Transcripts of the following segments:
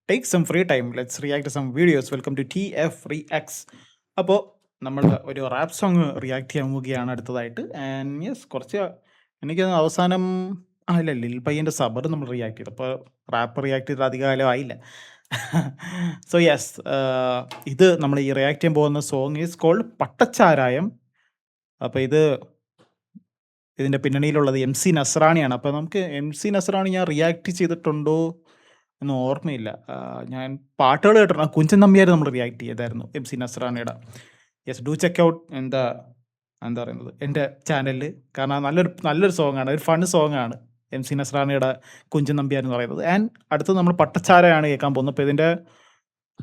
Take some free time. Let's react to some videos. Welcome to TF Reacts. അപ്പോൾ നമ്മൾ ഒരു rap song react ചെയ്യാൻ പോവുകയാണ് അടുത്തതായിട്ട്. ആൻഡ് യെസ് കുറച്ച് എനിക്ക് അവസാനം ഇല്ല ലിൽ പയ്യൻ്റെ സബർ നമ്മൾ റിയാക്ട് ചെയ്തു. അപ്പോൾ റാപ്പ് റിയാക്ട് ചെയ്തിട്ട് അധിക കാലം ആയില്ല. സോ യെസ് ഇത് നമ്മൾ ഈ റിയാക്ട് ചെയ്യാൻ പോകുന്ന സോങ് ഈസ് കോൾഡ് പട്ടച്ചാരായം. അപ്പോൾ ഇതിൻ്റെ പിന്നണിയിലുള്ളത് MC നസ്രാണിയാണ്. അപ്പോൾ നമുക്ക് MC നസ്രാണി ഞാൻ റിയാക്ട് ചെയ്തിട്ടുണ്ടോ എന്ന് ഓർമ്മയില്ല. ഞാൻ പാട്ടുകൾ കേട്ടിട്ടുണ്ട്. കുഞ്ചൻ നമ്പ്യാർ നമ്മൾ റിയാക്ട് ചെയ്തായിരുന്നു MC നസ്രാണിയുടെ. യെസ്, ഡു ചെക്ക് ഔട്ട് എന്താ പറയുന്നത് എൻ്റെ ചാനലിൽ. കാരണം നല്ലൊരു സോങ്ങാണ്, ഒരു ഫൺ സോങ്ങാണ് MC നസ്രാണിയുടെ കുഞ്ചൻ നമ്പ്യാർ എന്ന് പറയുന്നത്. ആൻഡ് അടുത്തത് നമ്മൾ പട്ടച്ചാരയാണ് കേൾക്കാൻ പോകുന്നത്. അപ്പോൾ ഇതിൻ്റെ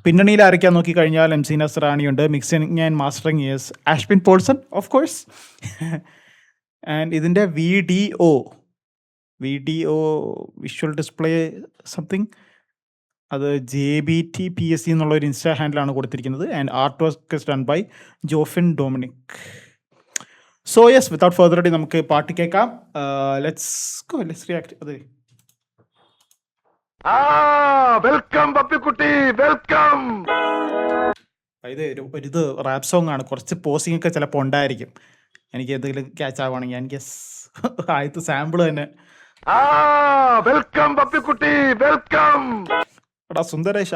പിന്നണിയിൽ ആരൊക്കെയാൻ നോക്കിക്കഴിഞ്ഞാൽ MC നസ്രാണിയുണ്ട്, mixing and mastering yes Ashpin Paulson of course. And ഇതിൻ്റെ വീഡിയോ വിഷ്വൽ ഡിസ്പ്ലേ സംതിങ് അത് JBTPSC എന്നുള്ള ഒരു ഇൻസ്റ്റാ ഹാൻഡിലാണ് കൊടുത്തിരിക്കുന്നത്. And art work is done by Jofin Dominic. So yes, without further ado നമുക്ക് പാട്ട് കേൾക്കാം. Let's react. അതെ, വെൽക്കം പപ്പിക്കുട്ടി, വെൽക്കം. ഇത് റാപ്പ് സോങ് ആണ്. കുറച്ച് പോസിംഗ് ഒക്കെ ചിലപ്പോൾ ഉണ്ടായിരിക്കും. എനിക്ക് എന്തെങ്കിലും ക്യാച്ച് ആവുകയാണെങ്കിൽ എനിക്ക് ആദ്യത്തെ സാമ്പിൾ തന്നെ. വെൽക്കം പപ്പിക്കുട്ടി, വെൽക്കം. എടാ സുന്ദരേഷ,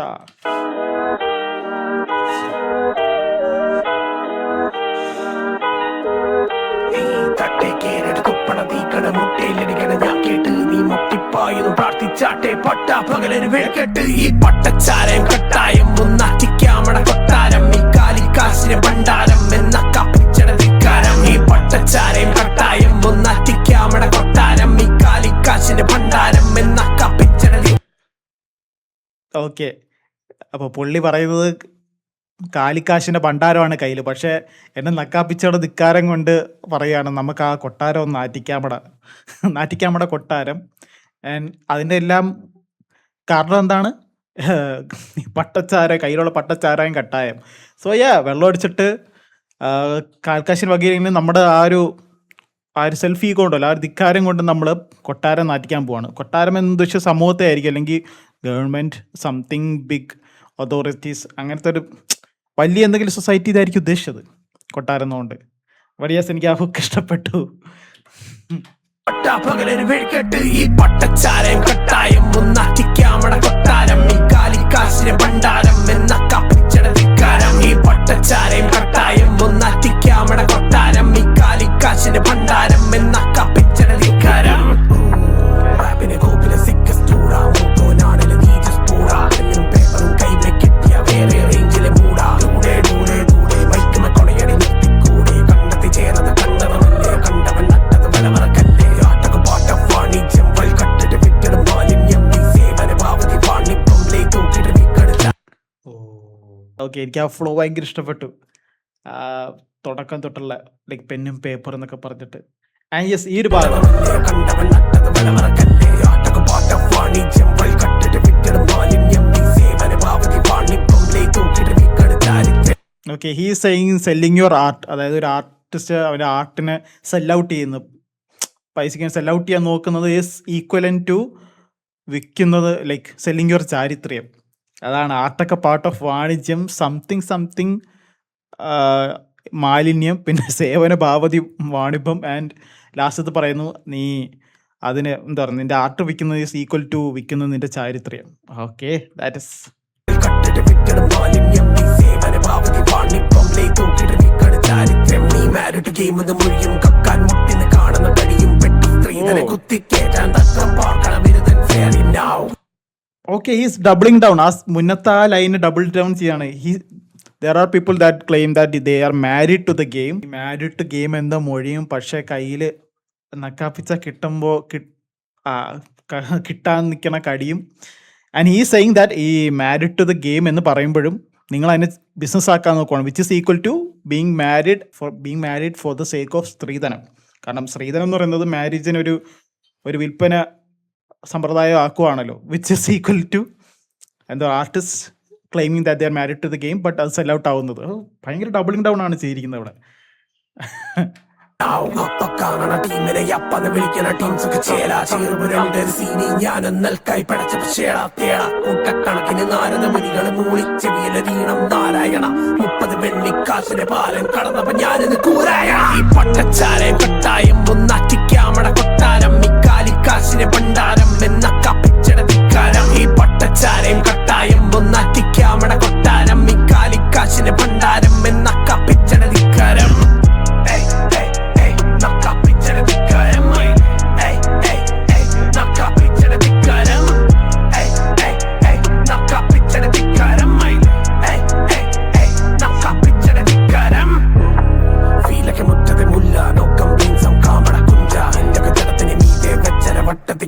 പ്രാർത്ഥിച്ചാട്ടെ പട്ട പകലൊരു വിളക്കെട്ട് ഈ പട്ടച്ചാരം കട്ടായം ഒന്നാറ്റിക്കാമട കൊട്ടാരം ഈ കാലിക്കാശിന് ഭണ്ഡാരം എന്ന കപ്പിച്ചടധിക്കാരം ഈ പട്ടച്ചാരം കട്ടായം ഒന്നാറ്റിക്കാമട കൊട്ടാരം ഈ കാലിക്കാശിന് ഭണ്ഡാരം എന്ന കപ്പിച്ചടധി. ഓക്കെ, അപ്പോൾ പുള്ളി പറയുന്നത് കാലിക്കാശിൻ്റെ ഭണ്ഡാരമാണ് കയ്യിൽ. പക്ഷേ എന്നെ നക്കാപ്പിച്ചയുടെ ധിക്കാരം കൊണ്ട് പറയുകയാണ് നമുക്ക് ആ കൊട്ടാരം ഒന്ന് നാറ്റിക്കാമട കൊട്ടാരം. ആൻഡ് അതിൻ്റെ എല്ലാം കാരണം എന്താണ്? കയ്യിലുള്ള പട്ടച്ചാരായം കട്ടായം. സോ വെള്ളം അടിച്ചിട്ട് കാൽക്കാശിന് വകയിൽ നമ്മുടെ ആ ഒരു സെൽഫ് ഈഗോ ഉണ്ടല്ലോ, ആ ഒരു ധിക്കാരം കൊണ്ട് നമ്മൾ കൊട്ടാരം നാറ്റിക്കാൻ പോവാണ്. കൊട്ടാരം എന്ന് ഉദ്ദേശിച്ച സമൂഹത്തെ ആയിരിക്കും, അല്ലെങ്കിൽ ഗവൺമെൻറ്, സംതിങ് ബിഗ് അതോറിറ്റീസ്, അങ്ങനത്തെ ഒരു വലിയ എന്തെങ്കിലും സൊസൈറ്റി ഇതായിരിക്കും ഉദ്ദേശിച്ചത് കൊട്ടാരം എന്നുകൊണ്ട്. വടിയാസ്, എനിക്ക് ആ ബുക്ക് ഇഷ്ടപ്പെട്ടു. ഈ പട്ടച്ചാരം കട്ടായം ഒന്നാറ്റിക്കാമട കൊട്ടാരം ഈ കാലിക്കാശിന് ഭണ്ഡാരം എന്ന കപ്പിച്ചടധിക്കാരം ഈ പട്ടച്ചാരം കട്ടായം ഒന്നാറ്റിക്കാമട കൊട്ടാരം ഈ കാലിക്കാശിന് ഭണ്ഡാരം എന്ന കപ്പിച്ചടധിക്കാരം. റാപ്പിനെ കോപ്പിലെ സിക്കസ്റ്റൂടാ മൂത്തോനാടിലെ നീജസ് പൂടാ എന്നും പേപ്പറും കൈമെ കിട്ടിയ വേറെ റേഞ്ചിലെ മൂടാ ദൂടെ ദൂടെ ദൂടെ വൈക്കുമ കൊണയടി നിർത്തിക്കൂടെ കണ്ടെത്തി ചേർന്നത് കണ്ടവനല്ലേ കണ്ടവൻ നട്ടത് വലവറക്കല്ലേ ആട്ടക്ക് പാട്ട വാണിജ്യം വൽക്കട്ടിട്ട് വിറ്റിടും മാലിന്യം നീ സേവന ഭാവതി വാണിപ്പം ലേ തൂക്കിട്ട് വിക്കടുത്ത. ഓക്കെ, എനിക്ക് ആ ഫ്ലോ ഭയങ്കര ഇഷ്ടപ്പെട്ടു. തുടക്കം തൊട്ടുള്ള ലൈക്ക് പെന്നും പേപ്പർ എന്നൊക്കെ പറഞ്ഞിട്ട്. ആൻഡ് യെസ്, ഈ ഒരു ഭാഗം കണ്ടവൻ നട്ടത് വലവറക്കല്ലേ ആട്ടക്ക് പാട്ട വാണിജ്യം വൽക്കട്ടിട്ട് വിറ്റിടും മാലിന്യം നീ സേവന ഭാവതി വാണിപ്പം ലേ തൂക്കിട്ട് വിക്കടുത്ത. Okay, he saying selling your art. അതായത് ഒരു ആർട്ടിസ്റ്റ് അവൻ്റെ ആർട്ടിനെ സെൽ ഔട്ട് ചെയ്യുന്നു, പൈസയ്ക്ക് സെൽ ഔട്ട് ചെയ്യാൻ നോക്കുന്നത് ഈസ് ഈക്വലൻ ടു വിൽക്കുന്നത്, ലൈക്ക് സെല്ലിങ് യുവർ ചാരിത്രം. അതാണ് ആർട്ടൊക്കെ പാർട്ട് ഓഫ് വാണിജ്യം, സംതിങ് മാലിന്യം, പിന്നെ സേവന ഭാവതി വാണിഭം. ആൻഡ് ലാസ്റ്റത്ത് പറയുന്നു നീ അതിന് എന്താ പറയുക, നിന്റെ ആർട്ട് വിൽക്കുന്നത് ഈസ് ഈക്വൽ ടു വിൽക്കുന്നത് നിന്റെ ചാരിത്രം. Okay, that is okay. He's doubling down. ആ മുന്നത്തെ ആ ലൈന് ഡബിൾ ഡൗൺ ചെയ്യാണ്. There are people that claim that they are married to the game. Married to game എന്ന മൊഴിയും, പക്ഷേ കയ്യിൽ നക്കാപ്പിച്ച കിട്ടുമ്പോൾ കിട്ടാൻ നിൽക്കണ കടിയും. And he saying that he married to the game എന്ന് പറയുമ്പോഴും നിങ്ങൾ അതിനെ ബിസിനസ് ആക്കാൻ നോക്കുകയാണ്, which is equal to being married for the sake of സ്ത്രീധനം. കാരണം സ്ത്രീധനം എന്ന് പറയുന്നത് മാരേജിന് ഒരു വിൽപ്പന സമ്പ്രദായം ആക്കുവാണല്ലോ, വിച്ച് ഇസ് ഈക്വൽ ടു എന്താ artist claiming that they are married to the game, but അത് സെൽ ഔട്ട് ആവുന്നത്. ഭയങ്കര ഡബിളിംഗ് ഡൗൺ ആണ് ചെയ്തിരിക്കുന്നത് ഇവിടെ. കാണണ ടീമിനെ അപ്പന്ന് വിളിക്കണ ടീംസ് ഒക്കെ ചേല ചേർവരുണ്ട് സീനി ഞാനും നെൽക്കായി പടച്ച ചേള തേള കൂട്ടക്കണക്കിന് നാരദ മുനികൾ മൂളിച്ചെവിയിലീണം നാരായണ 30 വെള്ളിക്കാശിന്റെ പാലം കടന്നപ്പോ ഞാനിത് കൂരായ ഈ പട്ടച്ചാരയും കട്ടായം ഒന്നാറ്റിക്കാമട കൊട്ടാരം ഈ കാലിക്കാശിന്റെ ഭണ്ഡാരം എന്ന കപ്പിച്ചട ധിക്കാരം ഈ പട്ടച്ചാരയും കട്ടായം ഒന്നാറ്റിക്കാമട കൊട്ടാരം ഈ കാലിക്കാശിന്റെ ഭണ്ഡാരം എന്ന കപ്പിച്ചട ധിക്കാരം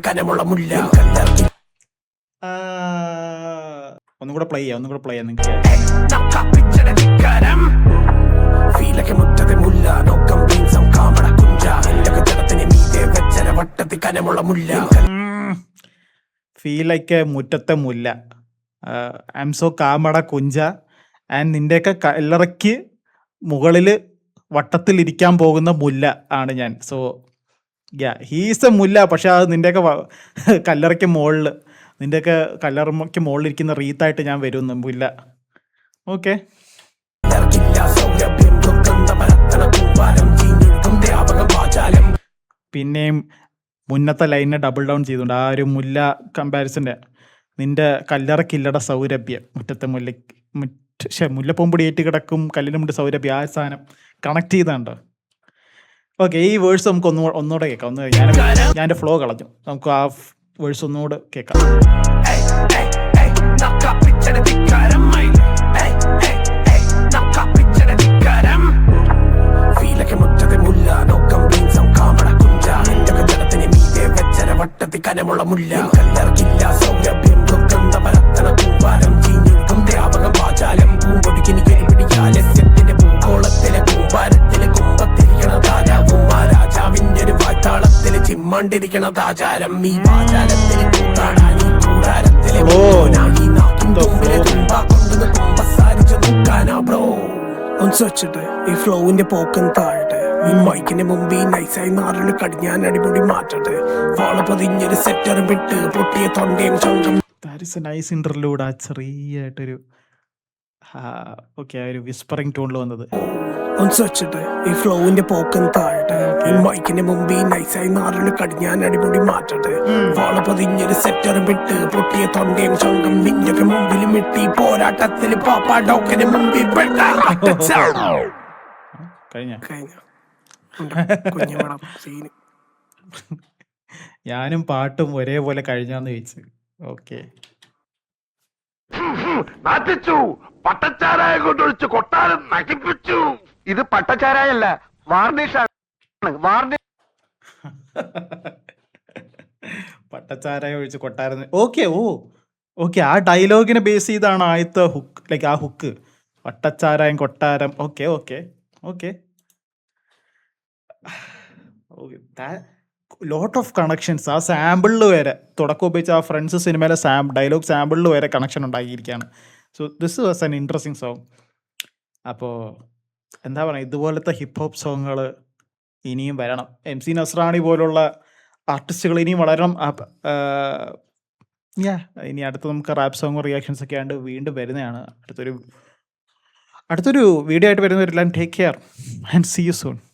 കനമുള്ള മുല്ല ഒന്നും കൂടെ പ്ലേ ചെയ്യാം നിങ്ങൾക്ക് ഫീലൊക്കെ മുറ്റത്തെ മുല്ല നോക്കം ബീൻസം കാമട കുഞ്ച എന്റെ ജലത്തിന് മീതെ വെച്ചര വട്ടത്തി കനമുള്ള മുല്ല ഫീലൊക്കെ മുറ്റത്തെ മുല്ല ആംസോ കാമട കുഞ്ച ആൻഡ് നിന്റെയൊക്കെ കല്ലറയ്ക്ക് മുകളിൽ വട്ടത്തിലിരിക്കാൻ പോകുന്ന മുല്ല ആണ് ഞാൻ. സോ ഹീസ് എ മുല്ല. പക്ഷെ അത് നിന്റെയൊക്കെ കല്ലറയ്ക്ക് മുകളിൽ നിന്റെയൊക്കെ കല്ലറയ്ക്ക് മുകളിലിരിക്കുന്ന റീത്തായിട്ട് ഞാൻ വരുന്നു മുല്ല. ഓക്കെ, പിന്നെയും മുന്നത്തെ ലൈനിനെ ഡബിൾ ഡൗൺ ചെയ്തുകൊണ്ട് ആ ഒരു മുല്ല കമ്പാരിസൻ്റെ നിന്റെ കല്ലറക്കില്ലട സൗരഭ്യം മുറ്റത്തെ മുല്ലപ്പൊമ്പൊടി ഏറ്റ് കിടക്കും കല്ലിന് മുണ്ട് സൗരഭ്യം ആ സാധനം കണക്ട് ചെയ്താണ്ടോ. ഓക്കെ, ഈ വേഴ്സ് നമുക്ക് ഒന്നുകൂടെ കേൾക്കാം. ഞാൻ എൻ്റെ ഫ്ലോ കളഞ്ഞു. നമുക്ക് ആ വേഴ്സ് ഒന്നുകൂടെ കേൾക്കാം. കനമുള്ള മുല്ല കല്ലർക്കില്ല സൗരഭ്യം ദുർഗന്ധപരത്തണ കൂമ്പാരം ചീഞ്ഞൊഴുകും ദ്രാവകം വാചാലം പൂമ്പൊടിക്കിനിക്കൊരു പിടിയാലസ്യത്തിന്റെ ഭൂഗോളത്തിലെ കൂമ്പാരത്തിലെ കുമ്പത്തിരിക്കണ താരാവും ആ രാജാവിന്റെ ഒരു വായ്ത്താളത്തില് ചിമ്മണ്ടിരിക്കണതാചാരം ഈ വാചാലത്തില് കൂത്താടാൻ ഈ കൂടാരത്തിലെ ഈ നാക്കിൻ തുമ്പിലെ തുമ്പാ കൊണ്ടുവന്ന് കുമ്പസാരിച്ചു നോക്കാനാ ബ്രോ. ഒന്ന് വെച്ചിട്ട് ഈ ഫ്ലോവിന്റെ പോക്കും താഴട്ടെ. ഈ മൈക്കിന്റെ മുമ്പ് ഈ നൈസായി നാറിൽ കടിഞ്ഞാൻ അടിപൊളി മാറ്റട്ടെ. ഫോളോ പതിഞ്ഞൊരു സെറ്ററും വിട്ട് പൊട്ടിയ തൊണ്ടയും ചങ്കം. Nice interlude. ആ ചെറിയായിട്ടൊരു ഓക്കെ, ആ ഒരു വിസ്പറിംഗ് ടോണിൽ വന്നത്. ഒന്ന് വെച്ചിട്ട് ഈ ഫ്ലോവിന്റെ പോക്കും താഴട്ടെ. ഈ മൈക്കിന്റെ മുമ്പ് ഈ നൈസായി നാറിൽ കടിഞ്ഞാൻ അടിപൊളി മാറ്റട്ടെ. ഫോളോ പതിഞ്ഞൊരു സെറ്ററും വിട്ട് പൊട്ടിയ തൊണ്ടയും ചങ്കം നിന്റെ മുമ്പിൽ മിട്ടി പോരാട്ടത്തിൽ പാപ്പാ ഡോക്കിന് മുമ്പിൽ പെട്ട കഴിഞ്ഞ ഞാനും പാട്ടും ഒരേപോലെ കഴിഞ്ഞാന്ന് ചോദിച്ചു. ഓക്കെ, നാട്ടിച്ചു പട്ടച്ചാരായ കൊണ്ടൊഴിച്ച് കൊട്ടാരം നശിപ്പിച്ചു. ഇത് പട്ടച്ചാരായല്ല, വാർണിഷാണ്. പട്ടച്ചാരായ ഒഴിച്ച് കൊട്ടാരം. ഓക്കെ, ആ ഡയലോഗിനെ ബേസ് ചെയ്താണ് ആദ്യത്തെ ഹുക്ക്. ലൈക്ക് ആ ഹുക്ക് പട്ടച്ചാരായം കൊട്ടാരം. Okay lot of connections. ആ സാമ്പിളിൽ വരെ തുടക്കം ഉപയോഗിച്ച് ആ ഫ്രണ്ട്സ് സിനിമയിലെ ഡയലോഗ് സാമ്പിളിൽ വരെ കണക്ഷൻ ഉണ്ടാക്കിയിരിക്കുകയാണ്. So this was an interesting song. അപ്പോൾ എന്താ പറയുക, ഇതുപോലത്തെ ഹിപ്പ് ഹോപ്പ് സോങ്ങുകൾ ഇനിയും വരണം. MC നസ്രാണി പോലുള്ള ആർട്ടിസ്റ്റുകൾ ഇനിയും വളരണം. ഇനി അടുത്ത് നമുക്ക് റാപ്പ് സോങ് റിയാക്ഷൻസ് ഒക്കെ ആണ്ട് വീണ്ടും വരുന്നതാണ്. അടുത്തൊരു വീഡിയോ ആയിട്ട് വരുന്നവരെല്ലാം take care and see you soon.